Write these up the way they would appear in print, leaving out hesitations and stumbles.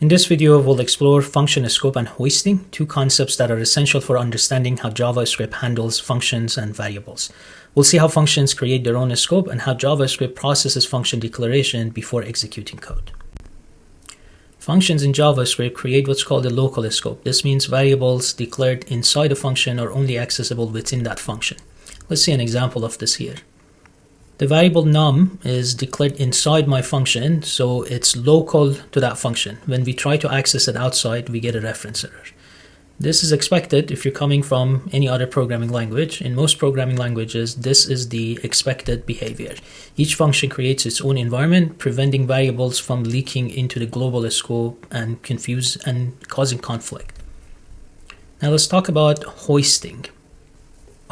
In this video, we'll explore function scope and hoisting, two concepts that are essential for understanding how JavaScript handles functions and variables. We'll see how functions create their own scope and how JavaScript processes function declaration before executing code. Functions in JavaScript create what's called a local scope. This means variables declared inside a function are only accessible within that function. Let's see an example of this here. The variable num is declared inside my function, so it's local to that function. When we try to access it outside, we get a reference error. This is expected if you're coming from any other programming language. In most programming languages, this is the expected behavior. Each function creates its own environment, preventing variables from leaking into the global scope and causing conflict. Now let's talk about hoisting.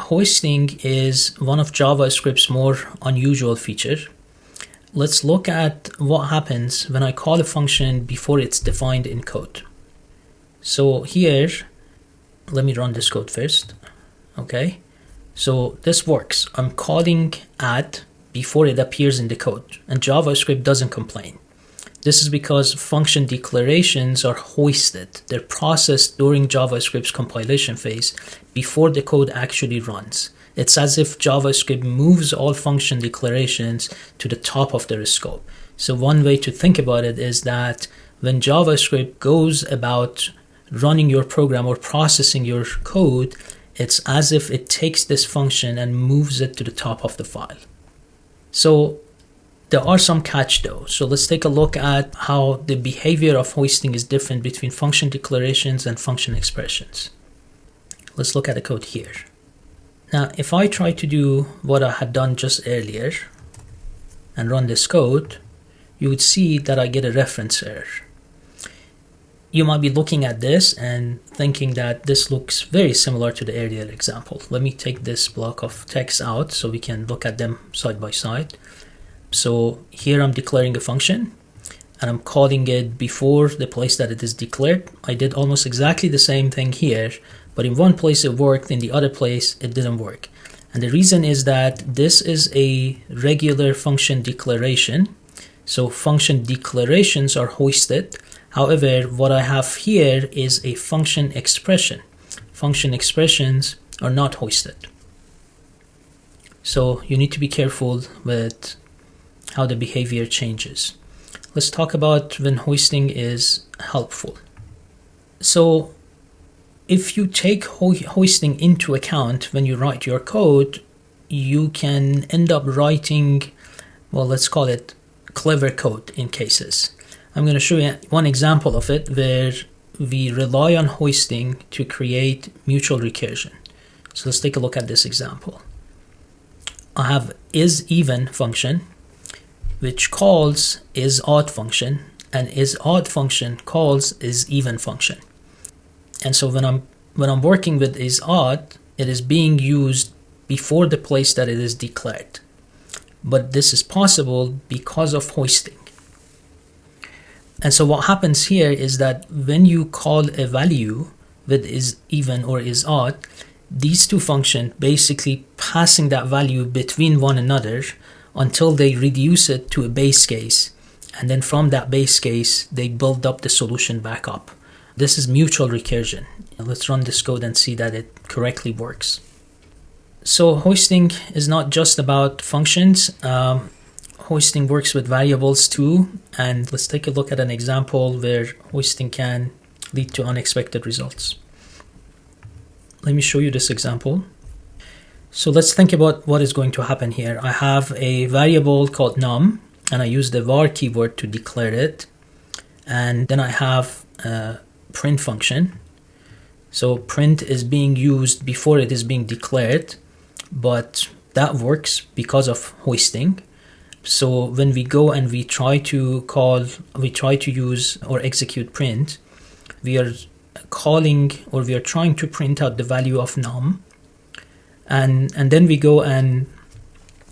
Hoisting is one of JavaScript's more unusual features. Let's look at what happens when I call a function before it's defined in code. So here, let me run this code first. Okay, so this works. I'm calling add before it appears in the code, and JavaScript doesn't complain. This is because function declarations are hoisted. They're processed during JavaScript's compilation phase before the code actually runs. It's as if JavaScript moves all function declarations to the top of their scope. So one way to think about it is that when JavaScript goes about running your program or processing your code, it's as if it takes this function and moves it to the top of the file. So there are some catch though. So let's take a look at how the behavior of hoisting is different between function declarations and function expressions. Let's look at the code here. Now, if I try to do what I had done just earlier and run this code, you would see that I get a reference error. You might be looking at this and thinking that this looks very similar to the earlier example. Let me take this block of text out so we can look at them side by side. So here I'm declaring a function and I'm calling it before the place that it is declared. I did almost exactly the same thing here, but in one place it worked, in the other place it didn't work. And the reason is that this is a regular function declaration. So function declarations are hoisted. However, what I have here is a function expression. Function expressions are not hoisted. So you need to be careful with how the behavior changes. Let's talk about when hoisting is helpful. So if you take hoisting into account when you write your code, you can end up writing, well, let's call it clever code in cases. I'm going to show you one example of it where we rely on hoisting to create mutual recursion. So let's take a look at this example. I have isEven function, which calls isOdd function, and isOdd function calls isEven function. And so when I'm working with isOdd, it is being used before the place that it is declared. But this is possible because of hoisting. And so what happens here is that when you call a value with isEven or isOdd, these two functions basically passing that value between one another until they reduce it to a base case, and then from that base case they build up the solution back up. This is mutual recursion. Let's run this code and see that it correctly works. So hoisting is not just about functions. Hoisting works with variables too, and let's take a look at an example where hoisting can lead to unexpected results. Let me show you this example. So let's think about what is going to happen here. I have a variable called num, and I use the var keyword to declare it. And then I have a print function. So print is being used before it is being declared, but that works because of hoisting. So when we go and we try to use or execute print, we are calling, or we are trying to print out the value of num. And then we go and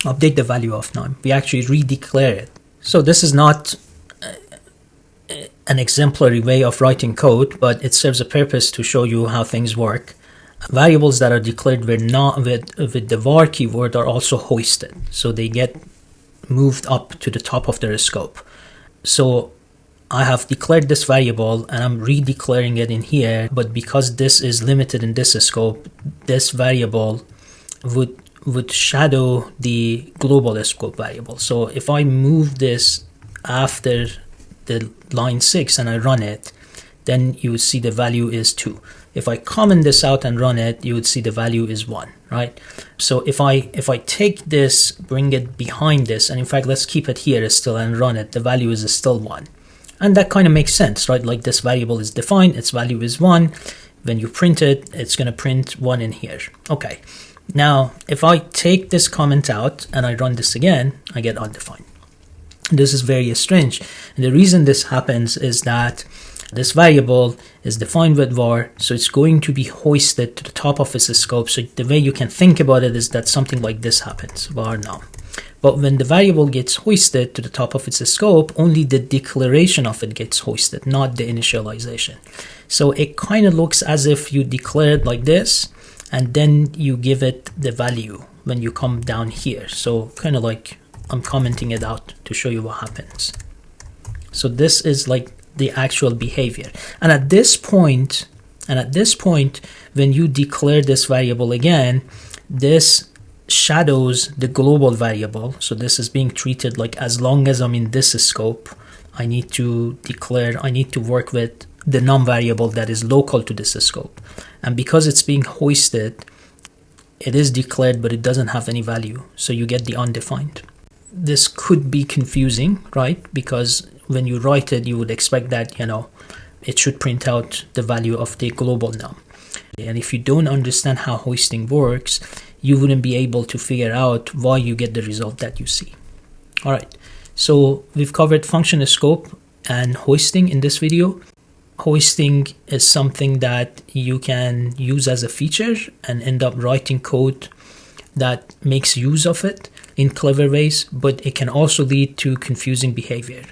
update the value of num. We actually redeclare it. So this is not an exemplary way of writing code, but it serves a purpose to show you how things work. Variables that are declared with the var keyword are also hoisted. So they get moved up to the top of their scope. So I have declared this variable and I'm redeclaring it in here, but because this is limited in this scope, this variable would shadow the global scope variable. So if I move this after the line 6 and I run it, then you would see the value is 2. If I comment this out and run it, you would see the value is 1, right? So if I take this, bring it behind this, and in fact, let's keep it here still and run it, the value is still 1. And that kind of makes sense, right? Like this variable is defined, its value is 1. When you print it, it's going to print 1 in here. Okay. Now, if I take this comment out and I run this again, I get undefined. This is very strange. And the reason this happens is that this variable is defined with var, so it's going to be hoisted to the top of its scope. So the way you can think about it is that something like this happens, var num. But when the variable gets hoisted to the top of its scope, only the declaration of it gets hoisted, not the initialization. So it kind of looks as if you declared like this, and then you give it the value when you come down here. So kind of like I'm commenting it out to show you what happens. So this is like the actual behavior. And at this point, when you declare this variable again, this shadows the global variable. So this is being treated like as long as I'm in this scope, I need to work with the num variable that is local to this scope. And because it's being hoisted, it is declared, but it doesn't have any value. So you get the undefined. This could be confusing, right? Because when you write it, you would expect that, it should print out the value of the global num. And if you don't understand how hoisting works, you wouldn't be able to figure out why you get the result that you see. All right, so we've covered function scope and hoisting in this video. Hoisting is something that you can use as a feature and end up writing code that makes use of it in clever ways, but it can also lead to confusing behavior.